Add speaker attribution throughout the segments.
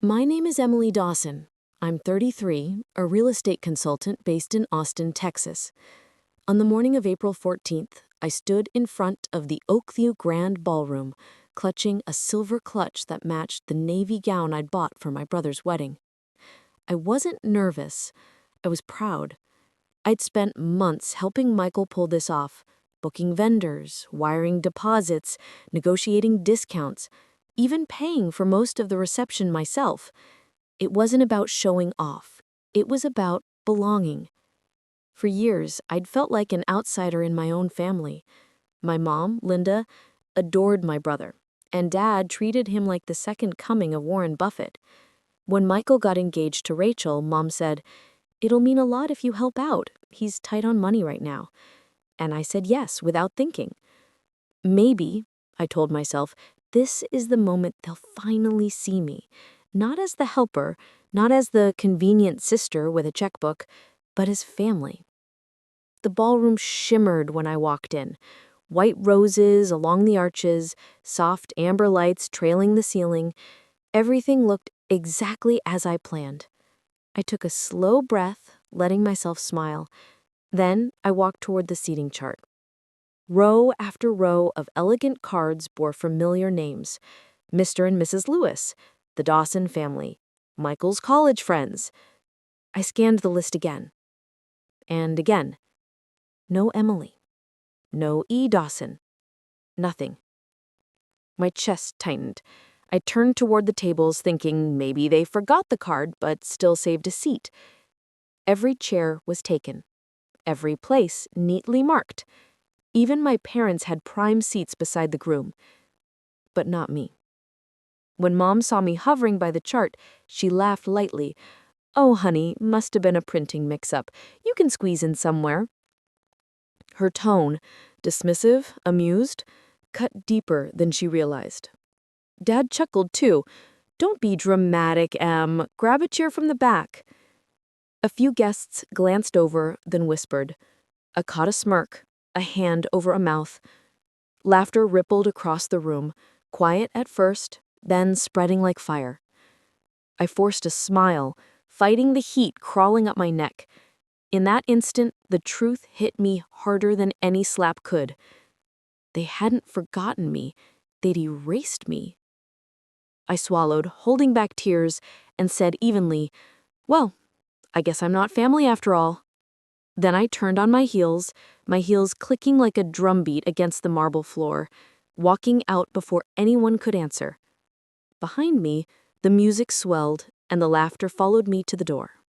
Speaker 1: My name is Emily Dawson. I'm 33, a real estate consultant based in Austin, Texas. On the morning of April 14th, I stood in front of the Oakview Grand Ballroom, clutching a silver clutch that matched the navy gown I'd bought for my brother's wedding. I wasn't nervous. I was proud. I'd spent months helping Michael pull this off, booking vendors, wiring deposits, negotiating discounts, even paying for most of the reception myself. It wasn't about showing off. It was about belonging. For years, I'd felt like an outsider in my own family. My mom, Linda, adored my brother, and Dad treated him like the second coming of Warren Buffett. When Michael got engaged to Rachel, Mom said, "It'll mean a lot if you help out. He's tight on money right now." And I said yes, without thinking. Maybe, I told myself, this is the moment they'll finally see me. Not as the helper, not as the convenient sister with a checkbook, but as family. The ballroom shimmered when I walked in. White roses along the arches, soft amber lights trailing the ceiling. Everything looked exactly as I planned. I took a slow breath, letting myself smile. Then I walked toward the seating chart. Row after row of elegant cards bore familiar names: Mr. and Mrs. Lewis, the Dawson family, Michael's college friends. I scanned the list again. And again. No Emily. No E. Dawson. Nothing. My chest tightened. I turned toward the tables, thinking maybe they forgot the card but still saved a seat. Every chair was taken. Every place neatly marked. Even my parents had prime seats beside the groom. But not me. When Mom saw me hovering by the chart, she laughed lightly. "Oh, honey, must have been a printing mix-up. You can squeeze in somewhere." Her tone, dismissive, amused, cut deeper than she realized. Dad chuckled too. "Don't be dramatic, Em. Grab a chair from the back." A few guests glanced over, then whispered. I caught a smirk, a hand over a mouth. Laughter rippled across the room, quiet at first, then spreading like fire. I forced a smile, fighting the heat crawling up my neck. In that instant, the truth hit me harder than any slap could. They hadn't forgotten me. They'd erased me. I swallowed, holding back tears, and said evenly, "Well, I guess I'm not family after all." Then I turned on my heels clicking like a drumbeat against the marble floor, walking out before anyone could answer. Behind me, the music swelled, and the laughter followed me to the door.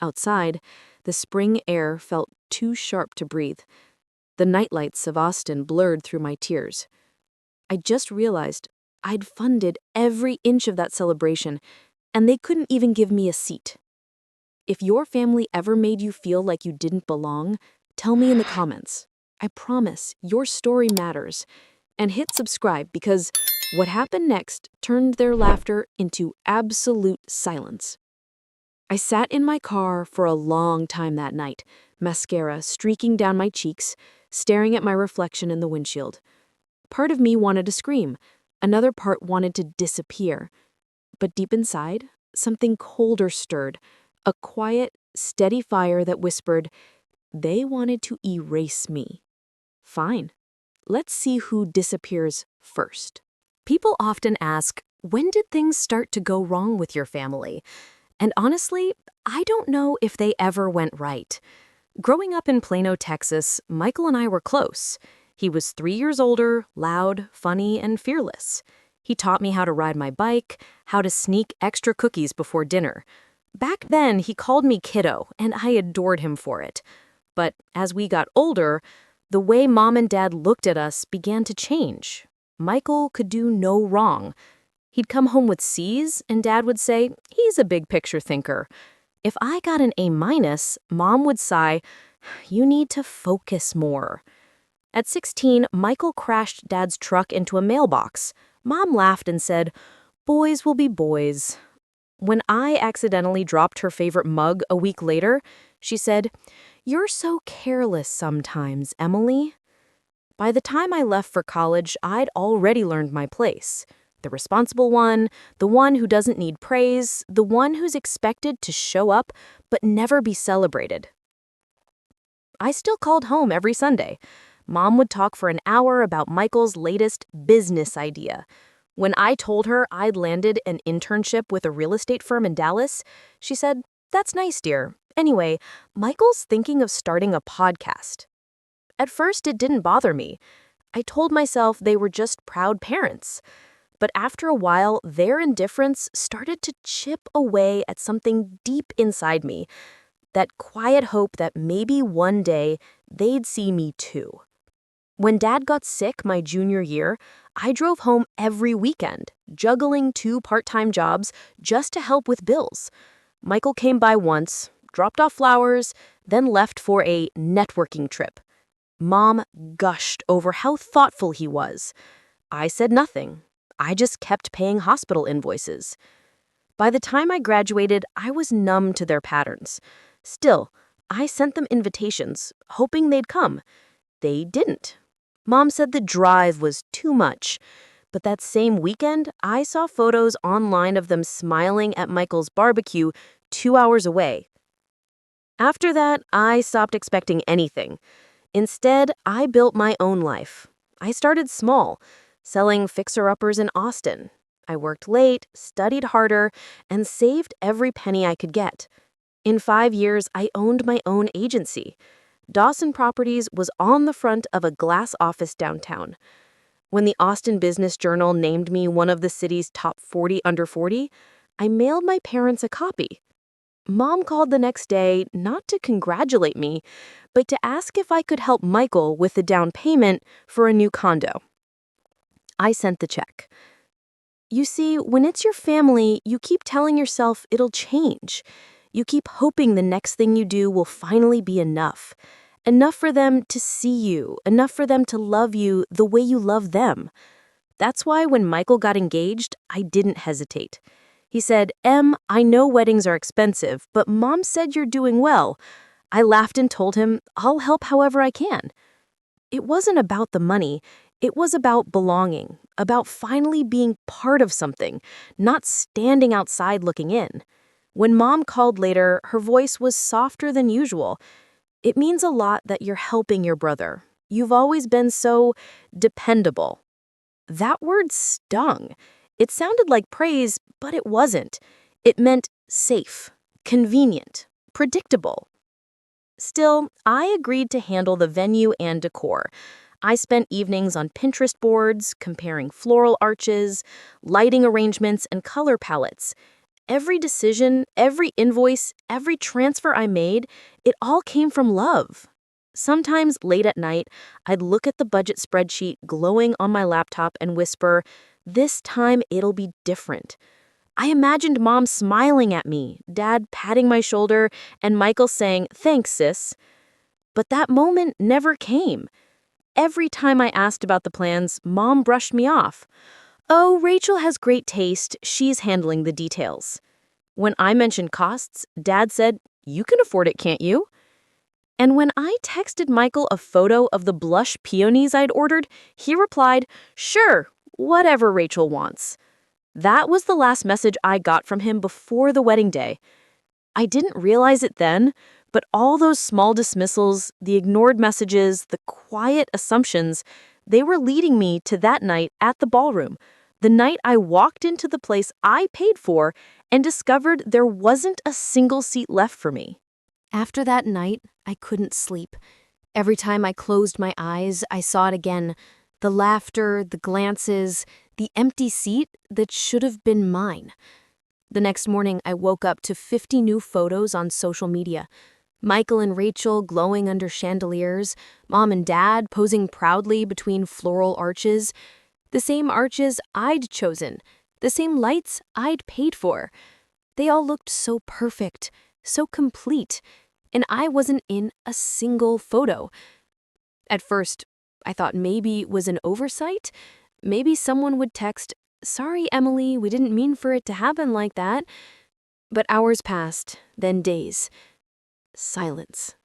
Speaker 1: Outside, the spring air felt too sharp to breathe. The nightlights of Austin blurred through my tears. I just realized I'd funded every inch of that celebration, and they couldn't even give me a seat. If your family ever made you feel like you didn't belong, tell me in the comments. I promise your story matters. And hit subscribe, because what happened next turned their laughter into absolute silence. I sat in my car for a long time that night, mascara streaking down my cheeks, staring at my reflection in the windshield. Part of me wanted to scream. Another part wanted to disappear. But deep inside, something colder stirred, a quiet, steady fire that whispered, they wanted to erase me. Fine. Let's see who disappears first. People often ask, when did things start to go wrong with your family? And honestly, I don't know if they ever went right. Growing up in Plano, Texas, Michael and I were close. He was 3 years older, loud, funny, and fearless. He taught me how to ride my bike, how to sneak extra cookies before dinner. Back then, he called me kiddo, and I adored him for it. But as we got older, the way Mom and Dad looked at us began to change. Michael could do no wrong. He'd come home with C's, and Dad would say, he's a big picture thinker. If I got an A-, Mom would sigh, you need to focus more. At 16, Michael crashed Dad's truck into a mailbox. Mom laughed and said, boys will be boys. When I accidentally dropped her favorite mug a week later, she said, you're so careless sometimes, Emily. By the time I left for college, I'd already learned my place. The responsible one, the one who doesn't need praise, the one who's expected to show up but never be celebrated. I still called home every Sunday. Mom would talk for an hour about Michael's latest business idea. When I told her I'd landed an internship with a real estate firm in Dallas, she said, "That's nice, dear. Anyway, Michael's thinking of starting a podcast." At first, it didn't bother me. I told myself they were just proud parents. But after a while, their indifference started to chip away at something deep inside me, that quiet hope that maybe one day they'd see me too. When Dad got sick my junior year, I drove home every weekend, juggling 2 part-time jobs just to help with bills. Michael came by once, dropped off flowers, then left for a networking trip. Mom gushed over how thoughtful he was. I said nothing. I just kept paying hospital invoices. By the time I graduated, I was numb to their patterns. Still, I sent them invitations, hoping they'd come. They didn't. Mom said the drive was too much. But that same weekend, I saw photos online of them smiling at Michael's barbecue 2 hours away. After that, I stopped expecting anything. Instead, I built my own life. I started small, selling fixer-uppers in Austin. I worked late, studied harder, and saved every penny I could get. In 5 years, I owned my own agency. Dawson Properties was on the front of a glass office downtown. When the Austin Business Journal named me one of the city's top 40 under 40, I mailed my parents a copy. Mom called the next day not to congratulate me, but to ask if I could help Michael with the down payment for a new condo. I sent the check. You see, when it's your family, you keep telling yourself it'll change. You keep hoping the next thing you do will finally be enough. Enough for them to see you, enough for them to love you the way you love them. That's why when Michael got engaged, I didn't hesitate. He said, "Em, I know weddings are expensive, but Mom said you're doing well." I laughed and told him, "I'll help however I can." It wasn't about the money. It was about belonging, about finally being part of something, not standing outside looking in. When Mom called later, her voice was softer than usual. "It means a lot that you're helping your brother. You've always been so dependable." That word stung. It sounded like praise, but it wasn't. It meant safe, convenient, predictable. Still, I agreed to handle the venue and decor. I spent evenings on Pinterest boards, comparing floral arches, lighting arrangements, and color palettes. Every decision, every invoice, every transfer I made, it all came from love. Sometimes late at night, I'd look at the budget spreadsheet glowing on my laptop and whisper, "This time it'll be different." I imagined Mom smiling at me, Dad patting my shoulder, and Michael saying, "Thanks, sis." But that moment never came. Every time I asked about the plans, Mom brushed me off. "Oh, Rachel has great taste. She's handling the details." When I mentioned costs, Dad said, "You can afford it, can't you?" And when I texted Michael a photo of the blush peonies I'd ordered, he replied, "Sure, whatever Rachel wants." That was the last message I got from him before the wedding day. I didn't realize it then, but all those small dismissals, the ignored messages, the quiet assumptions, they were leading me to that night at the ballroom, the night I walked into the place I paid for and discovered there wasn't a single seat left for me. After that night, I couldn't sleep. Every time I closed my eyes, I saw it again. The laughter, the glances, the empty seat that should have been mine. The next morning, I woke up to 50 new photos on social media. Michael and Rachel glowing under chandeliers, Mom and Dad posing proudly between floral arches. The same arches I'd chosen, the same lights I'd paid for. They all looked so perfect, so complete, and I wasn't in a single photo. At first, I thought maybe it was an oversight. Maybe someone would text, "Sorry, Emily, we didn't mean for it to happen like that." But hours passed, then days. Silence.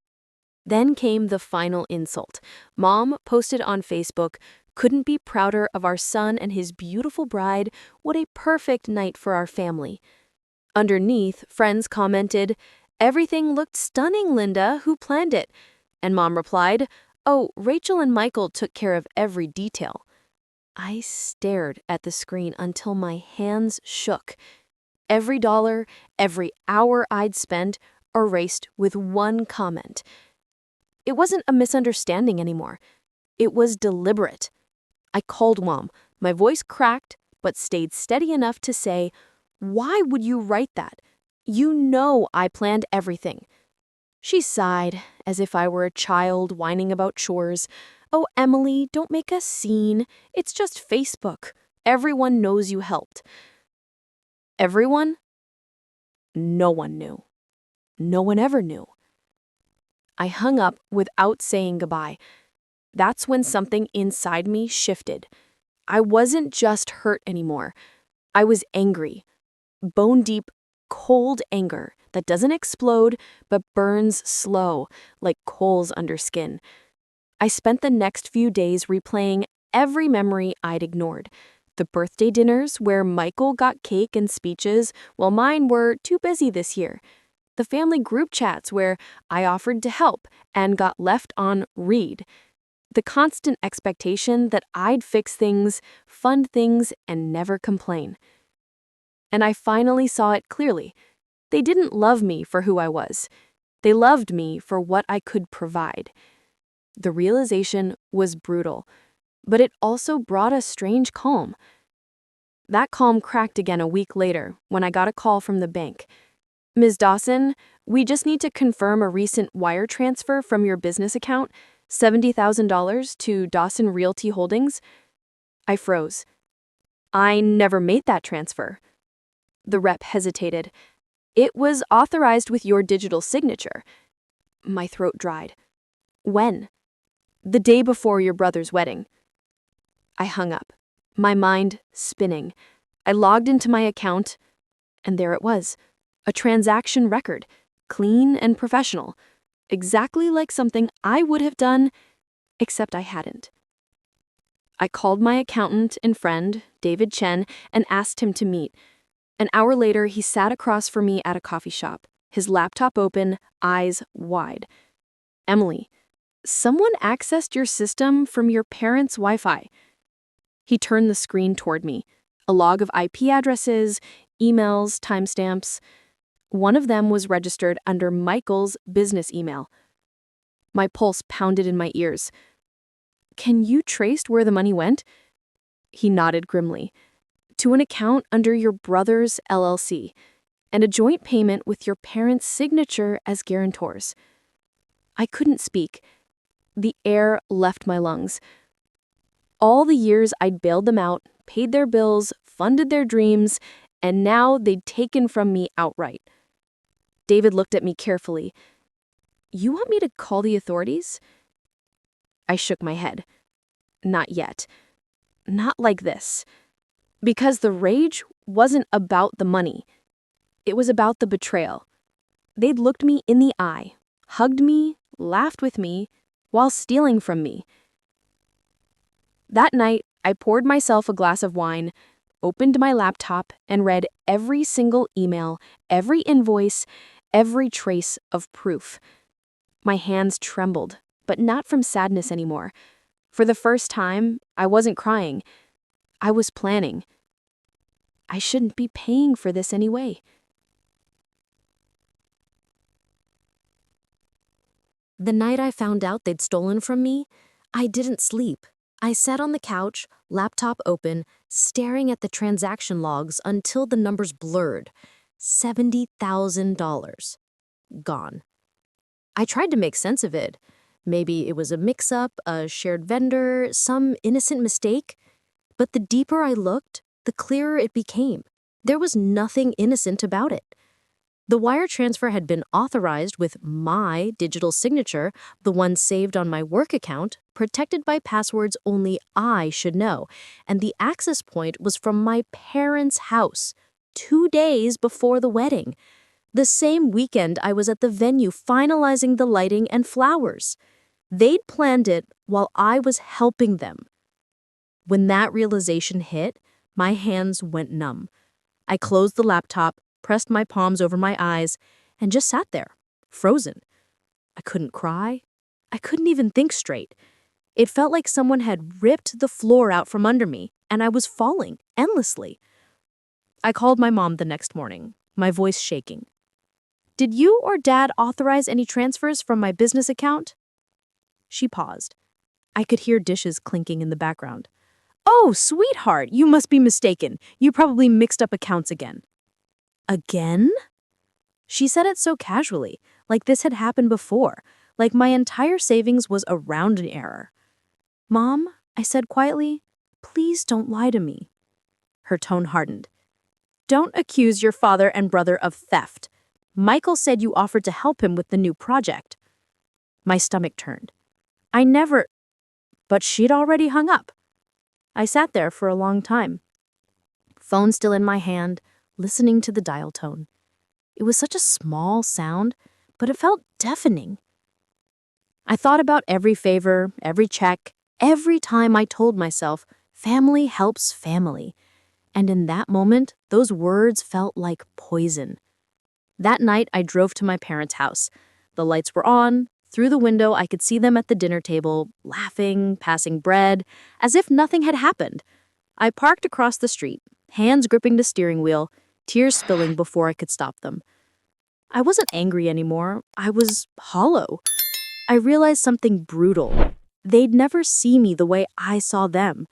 Speaker 1: Then came the final insult. Mom posted on Facebook, Couldn't be prouder of our son and his beautiful bride. What a perfect night for our family. Underneath, friends commented, "Everything looked stunning, Linda. Who planned it?" And Mom replied, "Oh, Rachel and Michael took care of every detail." I stared at the screen until my hands shook. Every dollar, every hour I'd spent, erased with one comment. It wasn't a misunderstanding anymore. It was deliberate. I called Mom. My voice cracked, but stayed steady enough to say, "Why would you write that? You know I planned everything." She sighed, as if I were a child whining about chores. "Oh, Emily, don't make a scene. It's just Facebook. Everyone knows you helped." Everyone? No one knew. No one ever knew. I hung up without saying goodbye. That's when something inside me shifted. I wasn't just hurt anymore. I was angry. Bone-deep, cold anger that doesn't explode but burns slow, like coals under skin. I spent the next few days replaying every memory I'd ignored. The birthday dinners where Michael got cake and speeches while mine were too busy this year. The family group chats where I offered to help and got left on read. The constant expectation that I'd fix things, fund things, and never complain. And I finally saw it clearly. They didn't love me for who I was. They loved me for what I could provide. The realization was brutal, but it also brought a strange calm. That calm cracked again a week later when I got a call from the bank. "Ms. Dawson, we just need to confirm a recent wire transfer from your business account, $70,000 to Dawson Realty Holdings." I froze. "I never made that transfer." The rep hesitated. "It was authorized with your digital signature." My throat dried. "When?" "The day before your brother's wedding." I hung up, my mind spinning. I logged into my account, and there it was, a transaction record, clean and professional, exactly like something I would have done, except I hadn't. I called my accountant and friend, David Chen, and asked him to meet. An hour later, he sat across from me at a coffee shop, his laptop open, eyes wide. "Emily, someone accessed your system from your parents' Wi-Fi." He turned the screen toward me, a log of IP addresses, emails, timestamps. One of them was registered under Michael's business email. My pulse pounded in my ears. "Can you trace where the money went?" He nodded grimly. "To an account under your brother's LLC, and a joint payment with your parents' signature as guarantors." I couldn't speak. The air left my lungs. All the years I'd bailed them out, paid their bills, funded their dreams, and now they'd taken from me outright. David looked at me carefully. "You want me to call the authorities?" I shook my head. "Not yet. Not like this." Because the rage wasn't about the money. It was about the betrayal. They'd looked me in the eye, hugged me, laughed with me, while stealing from me. That night, I poured myself a glass of wine, opened my laptop, and read every single email, every invoice, every trace of proof. My hands trembled, but not from sadness anymore. For the first time, I wasn't crying. I was planning. I shouldn't be paying for this anyway. The night I found out they'd stolen from me, I didn't sleep. I sat on the couch, laptop open, staring at the transaction logs until the numbers blurred. $70,000. Gone. I tried to make sense of it. Maybe it was a mix-up, a shared vendor, some innocent mistake. But the deeper I looked, the clearer it became. There was nothing innocent about it. The wire transfer had been authorized with my digital signature, the one saved on my work account, protected by passwords only I should know, and the access point was from my parents' house, 2 days before the wedding. The same weekend I was at the venue finalizing the lighting and flowers. They'd planned it while I was helping them. When that realization hit, my hands went numb. I closed the laptop, pressed my palms over my eyes, and just sat there, frozen. I couldn't cry. I couldn't even think straight. It felt like someone had ripped the floor out from under me, and I was falling endlessly. I called my mom the next morning, my voice shaking. "Did you or Dad authorize any transfers from my business account?" She paused. I could hear dishes clinking in the background. "Oh, sweetheart, you must be mistaken. You probably mixed up accounts again." Again? She said it so casually, like this had happened before, like my entire savings was a rounding error. "Mom," I said quietly, "please don't lie to me." Her tone hardened. "Don't accuse your father and brother of theft. Michael said you offered to help him with the new project." My stomach turned. "I never—" But she'd already hung up. I sat there for a long time, phone still in my hand, listening to the dial tone. It was such a small sound, but it felt deafening. I thought about every favor, every check, every time I told myself, family helps family. And in that moment, those words felt like poison. That night, I drove to my parents' house. The lights were on. Through the window, I could see them at the dinner table, laughing, passing bread, as if nothing had happened. I parked across the street, hands gripping the steering wheel, tears spilling before I could stop them. I wasn't angry anymore. I was hollow. I realized something brutal. They'd never see me the way I saw them.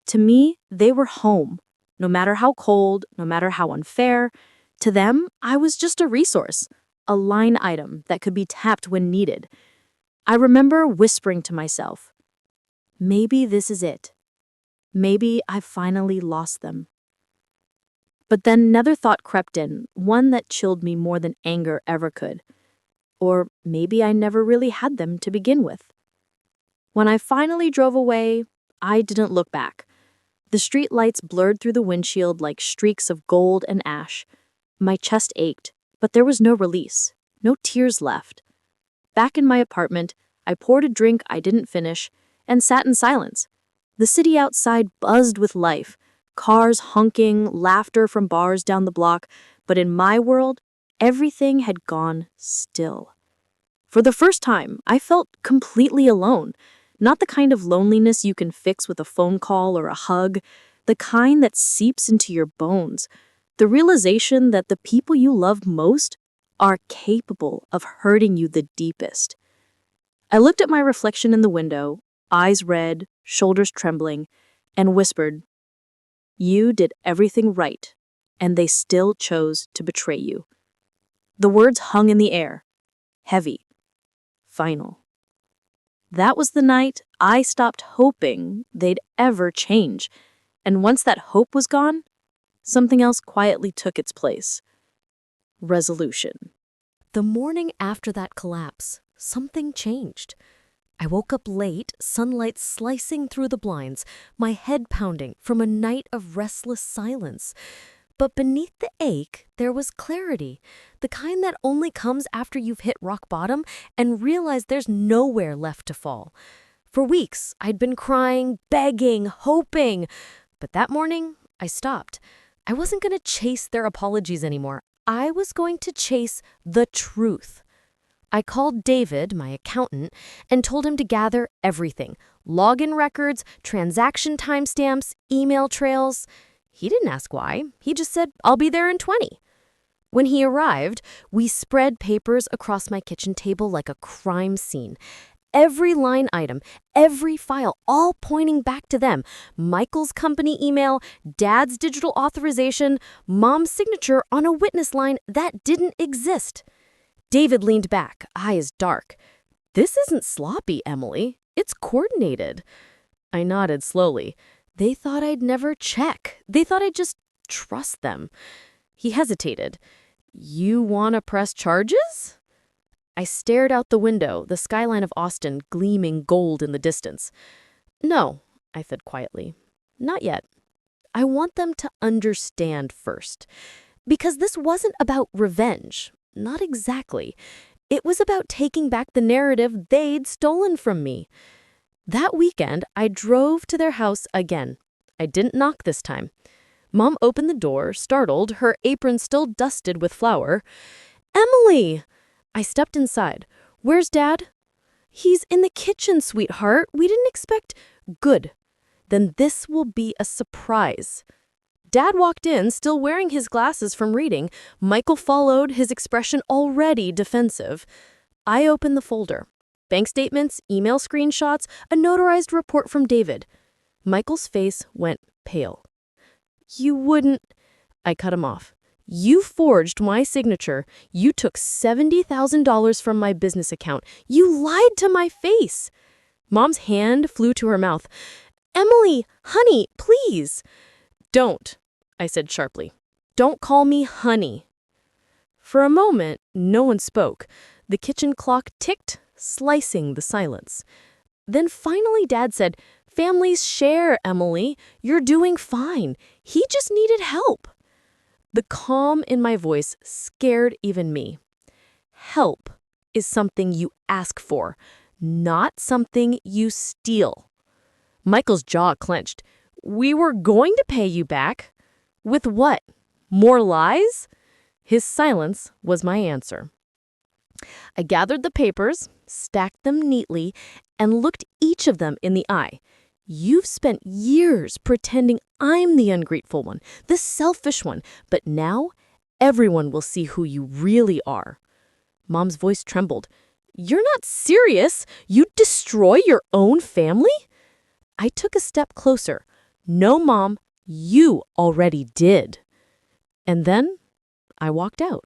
Speaker 1: To me, they were home. No matter how cold, no matter how unfair, to them, I was just a resource, a line item that could be tapped when needed. I remember whispering to myself, maybe this is it. Maybe I finally lost them. But then another thought crept in, one that chilled me more than anger ever could. Or maybe I never really had them to begin with. When I finally drove away, I didn't look back. The street lights blurred through the windshield like streaks of gold and ash. My chest ached, but there was no release, no tears left. Back in my apartment, I poured a drink I didn't finish and sat in silence. The city outside buzzed with life, cars honking, laughter from bars down the block, but in my world, everything had gone still. For the first time, I felt completely alone, not the kind of loneliness you can fix with a phone call or a hug, the kind that seeps into your bones, the realization that the people you love most are capable of hurting you the deepest. I looked at my reflection in the window, eyes red, shoulders trembling, and whispered, "You did everything right, and they still chose to betray you." The words hung in the air, heavy, final. That was the night I stopped hoping they'd ever change, and once that hope was gone, something else quietly took its place. Resolution. The morning after that collapse, something changed. I woke up late, sunlight slicing through the blinds, my head pounding from a night of restless silence. But beneath the ache, there was clarity, the kind that only comes after you've hit rock bottom and realize there's nowhere left to fall. For weeks, I'd been crying, begging, hoping. But that morning, I stopped. I wasn't going to chase their apologies anymore. I was going to chase the truth. I called David, my accountant, and told him to gather everything. Login records, transaction timestamps, email trails. He didn't ask why. He just said, "I'll be there in 20. When he arrived, we spread papers across my kitchen table like a crime scene. Every line item, every file, all pointing back to them. Michael's company email, Dad's digital authorization, Mom's signature on a witness line that didn't exist. David leaned back, eyes dark. "This isn't sloppy, Emily. It's coordinated." I nodded slowly. They thought I'd never check. They thought I'd just trust them. He hesitated. "You want to press charges?" I stared out the window, the skyline of Austin gleaming gold in the distance. "No," I said quietly. "Not yet. I want them to understand first. Because this wasn't about revenge. Not exactly. It was about taking back the narrative they'd stolen from me." That weekend, I drove to their house again, I didn't knock this time. Mom opened the door, startled, her apron still dusted with flour. "Emily!" I stepped inside. "Where's Dad?" "He's in the kitchen, sweetheart. We didn't expect—" "Good. Then this will be a surprise." Dad walked in, still wearing his glasses from reading. Michael followed, his expression already defensive. I opened the folder. Bank statements, email screenshots, a notarized report from David. Michael's face went pale. "You wouldn't—" I cut him off. "You forged my signature. You took $70,000 from my business account. You lied to my face." Mom's hand flew to her mouth. "Emily, honey, please." "Don't," I said sharply. "Don't call me honey." For a moment, no one spoke. The kitchen clock ticked, slicing the silence. Then finally Dad said, "Families share, Emily. You're doing fine. He just needed help." The calm in my voice scared even me. Help is something you ask for, not something you steal. Michael's jaw clenched. "We were going to pay you back." "With what? More lies?" His silence was my answer. I gathered the papers, stacked them neatly, and looked each of them in the eye. "You've spent years pretending I'm the ungrateful one, the selfish one, but now everyone will see who you really are." Mom's voice trembled. "You're not serious? You'd destroy your own family?" I took a step closer. "No, Mom, you already did." And then I walked out.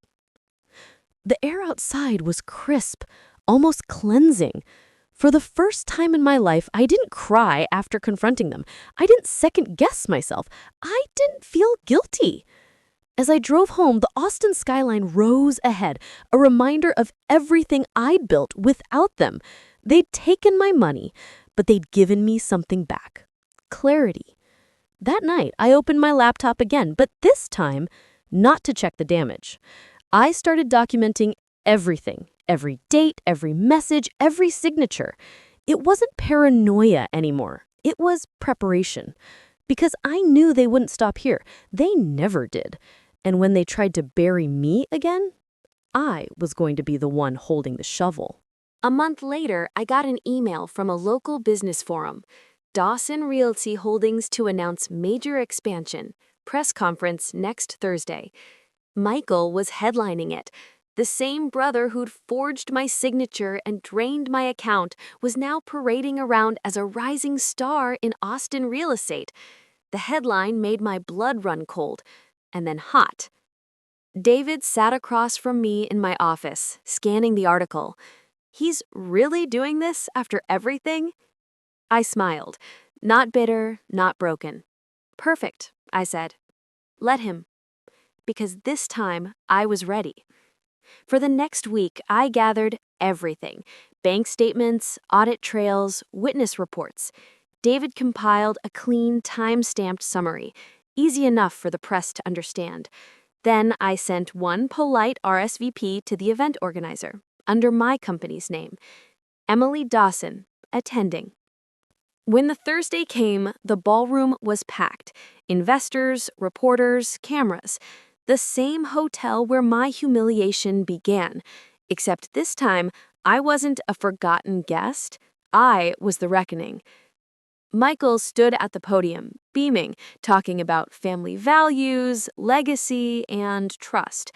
Speaker 1: The air outside was crisp, almost cleansing. For the first time in my life, I didn't cry after confronting them. I didn't second-guess myself. I didn't feel guilty. As I drove home, the Austin skyline rose ahead, a reminder of everything I'd built without them. They'd taken my money, but they'd given me something back. Clarity. That night, I opened my laptop again, but this time, not to check the damage. I started documenting everything, every date, every message, every signature. It wasn't paranoia anymore. It was preparation. Because I knew they wouldn't stop here. They never did. And when they tried to bury me again, I was going to be the one holding the shovel. A month later, I got an email from a local business forum. Dawson Realty Holdings to announce major expansion. Press conference next Thursday. Michael was headlining it. The same brother who'd forged my signature and drained my account was now parading around as a rising star in Austin real estate. The headline made my blood run cold, and then hot. David sat across from me in my office, scanning the article. "He's really doing this after everything?" I smiled. Not bitter, not broken. "Perfect," I said. "Let him." Because this time, I was ready. For the next week, I gathered everything. Bank statements, audit trails, witness reports. David compiled a clean, time-stamped summary, easy enough for the press to understand. Then I sent one polite RSVP to the event organizer, under my company's name. Emily Dawson, attending. When the Thursday came, the ballroom was packed. Investors, reporters, cameras. The same hotel where my humiliation began. Except this time, I wasn't a forgotten guest. I was the reckoning. Michael stood at the podium, beaming, talking about family values, legacy, and trust.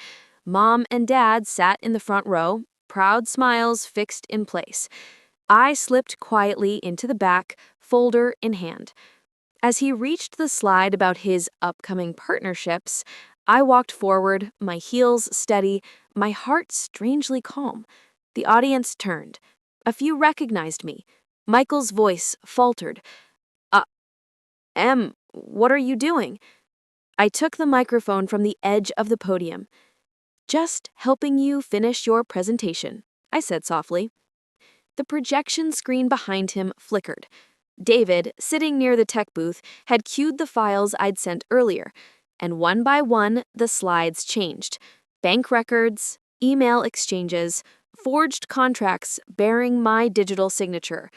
Speaker 1: Mom and Dad sat in the front row, proud smiles fixed in place. I slipped quietly into the back, folder in hand. As he reached the slide about his upcoming partnerships, I walked forward, my heels steady, my heart strangely calm. The audience turned. A few recognized me. Michael's voice faltered. Em, what are you doing?" I took the microphone from the edge of the podium. "Just helping you finish your presentation," I said softly. The projection screen behind him flickered. David, sitting near the tech booth, had cued the files I'd sent earlier, and one by one, the slides changed. Bank records, email exchanges, forged contracts bearing my digital signature.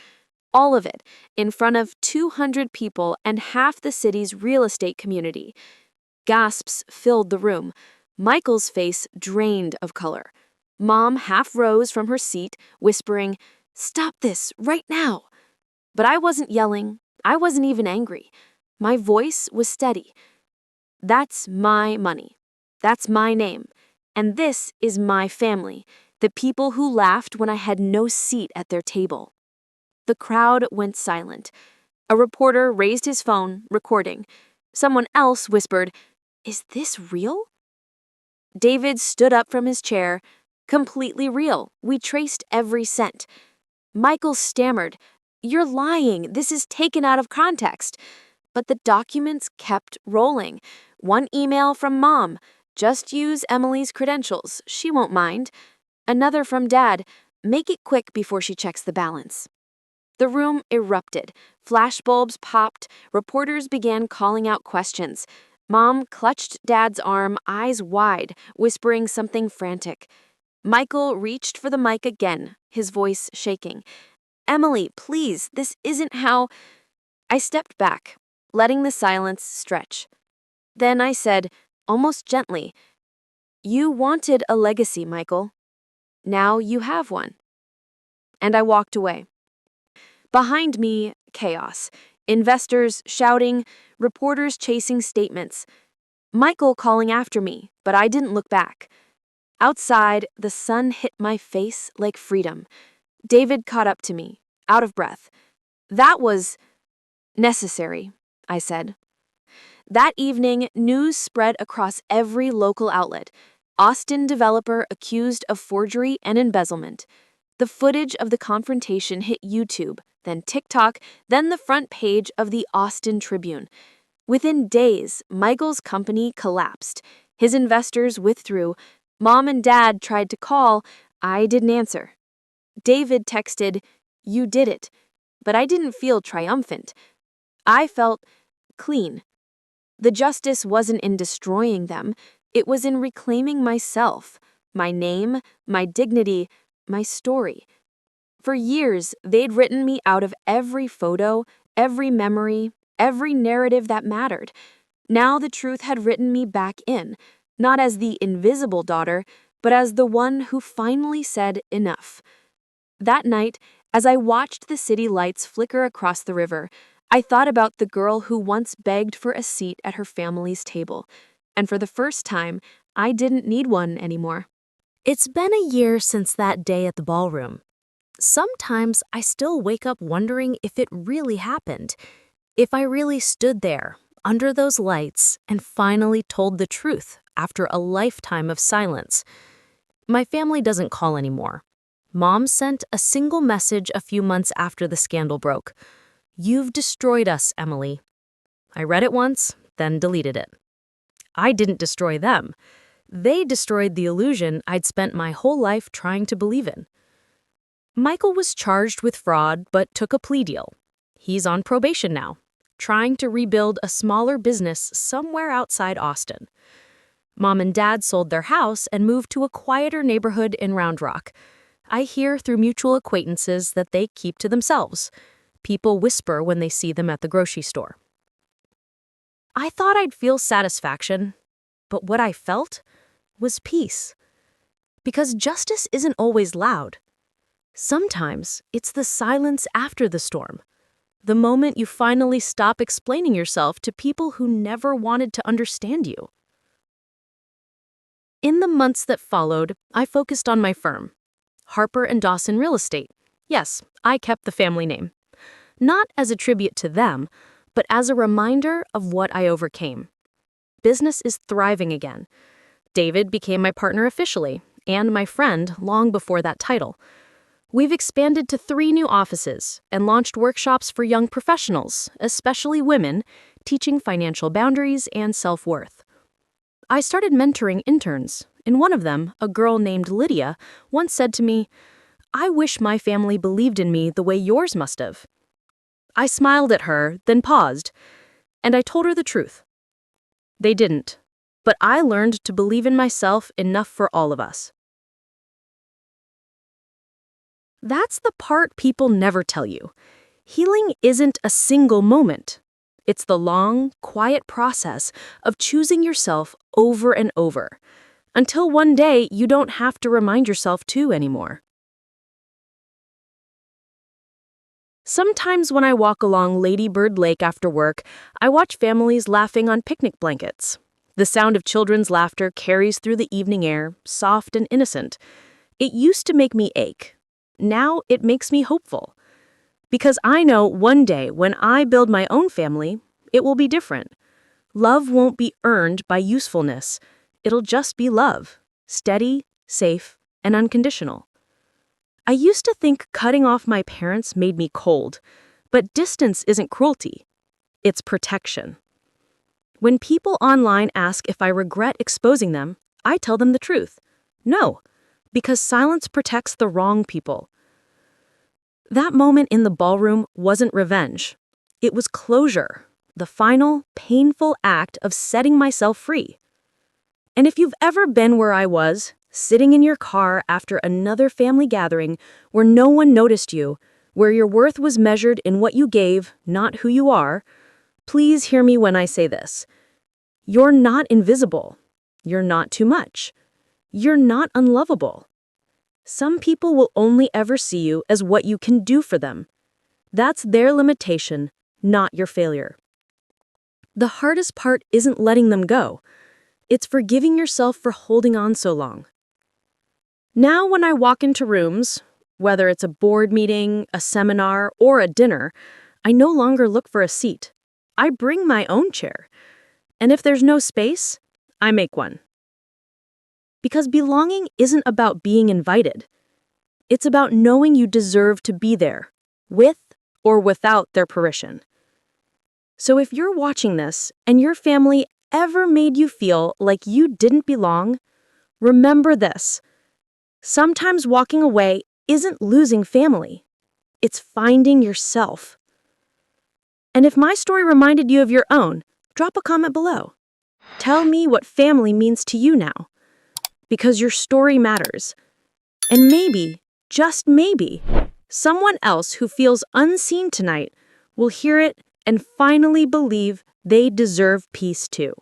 Speaker 1: All of it, in front of 200 people and half the city's real estate community. Gasps filled the room. Michael's face drained of color. Mom half rose from her seat, whispering, "Stop this, right now!" But I wasn't yelling. I wasn't even angry. My voice was steady. That's my money. That's my name. And this is my family, the people who laughed when I had no seat at their table. The crowd went silent. A reporter raised his phone, recording. Someone else whispered, "Is this real?" David stood up from his chair. "Completely real. We traced every cent." Michael stammered, "You're lying. This is taken out of context." But the documents kept rolling. One email from Mom, "Just use Emily's credentials. She won't mind." Another from Dad, "Make it quick before she checks the balance." The room erupted. Flashbulbs popped. Reporters began calling out questions. Mom clutched Dad's arm, eyes wide, whispering something frantic. Michael reached for the mic again, his voice shaking. "Emily, please, this isn't how—" I stepped back, letting the silence stretch. Then I said, almost gently, "You wanted a legacy, Michael. Now you have one." And I walked away. Behind me, chaos. Investors shouting, reporters chasing statements. Michael calling after me, but I didn't look back. Outside, the sun hit my face like freedom. David caught up to me, out of breath. "That was necessary," I said. That evening, news spread across every local outlet. Austin developer accused of forgery and embezzlement. The footage of the confrontation hit YouTube, then TikTok, then the front page of the Austin Tribune. Within days, Michael's company collapsed. His investors withdrew. Mom and Dad tried to call. I didn't answer. David texted, "You did it." But I didn't feel triumphant. I felt clean. The justice wasn't in destroying them. It was in reclaiming myself, my name, my dignity, my story. For years, they'd written me out of every photo, every memory, every narrative that mattered. Now the truth had written me back in, not as the invisible daughter, but as the one who finally said enough. That night, as I watched the city lights flicker across the river, I thought about the girl who once begged for a seat at her family's table. And for the first time, I didn't need one anymore. It's been a year since that day at the ballroom. Sometimes I still wake up wondering if it really happened, if I really stood there, under those lights, and finally told the truth after a lifetime of silence. My family doesn't call anymore. Mom sent a single message a few months after the scandal broke. "You've destroyed us, Emily." I read it once, then deleted it. I didn't destroy them. They destroyed the illusion I'd spent my whole life trying to believe in. Michael was charged with fraud but took a plea deal. He's on probation now, trying to rebuild a smaller business somewhere outside Austin. Mom and Dad sold their house and moved to a quieter neighborhood in Round Rock. I hear through mutual acquaintances that they keep to themselves. People whisper when they see them at the grocery store. I thought I'd feel satisfaction, but what I felt was peace. Because justice isn't always loud. Sometimes it's the silence after the storm, the moment you finally stop explaining yourself to people who never wanted to understand you. In the months that followed, I focused on my firm, Harper and Dawson Real Estate. Yes, I kept the family name. Not as a tribute to them, but as a reminder of what I overcame. Business is thriving again. David became my partner officially, and my friend long before that title. We've expanded to 3 new offices and launched workshops for young professionals, especially women, teaching financial boundaries and self-worth. I started mentoring interns. In one of them, a girl named Lydia once said to me, "I wish my family believed in me the way yours must have." I smiled at her, then paused, and I told her the truth. They didn't, but I learned to believe in myself enough for all of us. That's the part people never tell you. Healing isn't a single moment. It's the long, quiet process of choosing yourself over and over, until one day you don't have to remind yourself to anymore. Sometimes when I walk along Lady Bird Lake after work, I watch families laughing on picnic blankets. The sound of children's laughter carries through the evening air, soft and innocent. It used to make me ache. Now it makes me hopeful. Because I know one day when I build my own family, it will be different. Love won't be earned by usefulness. It'll just be love, steady, safe, and unconditional. I used to think cutting off my parents made me cold, but distance isn't cruelty. It's protection. When people online ask if I regret exposing them, I tell them the truth. No, because silence protects the wrong people. That moment in the ballroom wasn't revenge. It was closure, the final, painful act of setting myself free. And if you've ever been where I was, sitting in your car after another family gathering where no one noticed you, where your worth was measured in what you gave, not who you are, please hear me when I say this. You're not invisible. You're not too much. You're not unlovable. Some people will only ever see you as what you can do for them. That's their limitation, not your failure. The hardest part isn't letting them go. It's forgiving yourself for holding on so long. Now when I walk into rooms, whether it's a board meeting, a seminar, or a dinner, I no longer look for a seat. I bring my own chair. And if there's no space, I make one. Because belonging isn't about being invited. It's about knowing you deserve to be there, with or without their permission. So if you're watching this and your family ever made you feel like you didn't belong, remember this. Sometimes walking away isn't losing family. It's finding yourself. And if my story reminded you of your own, drop a comment below. Tell me what family means to you now. Because your story matters. And maybe, just maybe, someone else who feels unseen tonight will hear it and finally believe they deserve peace too.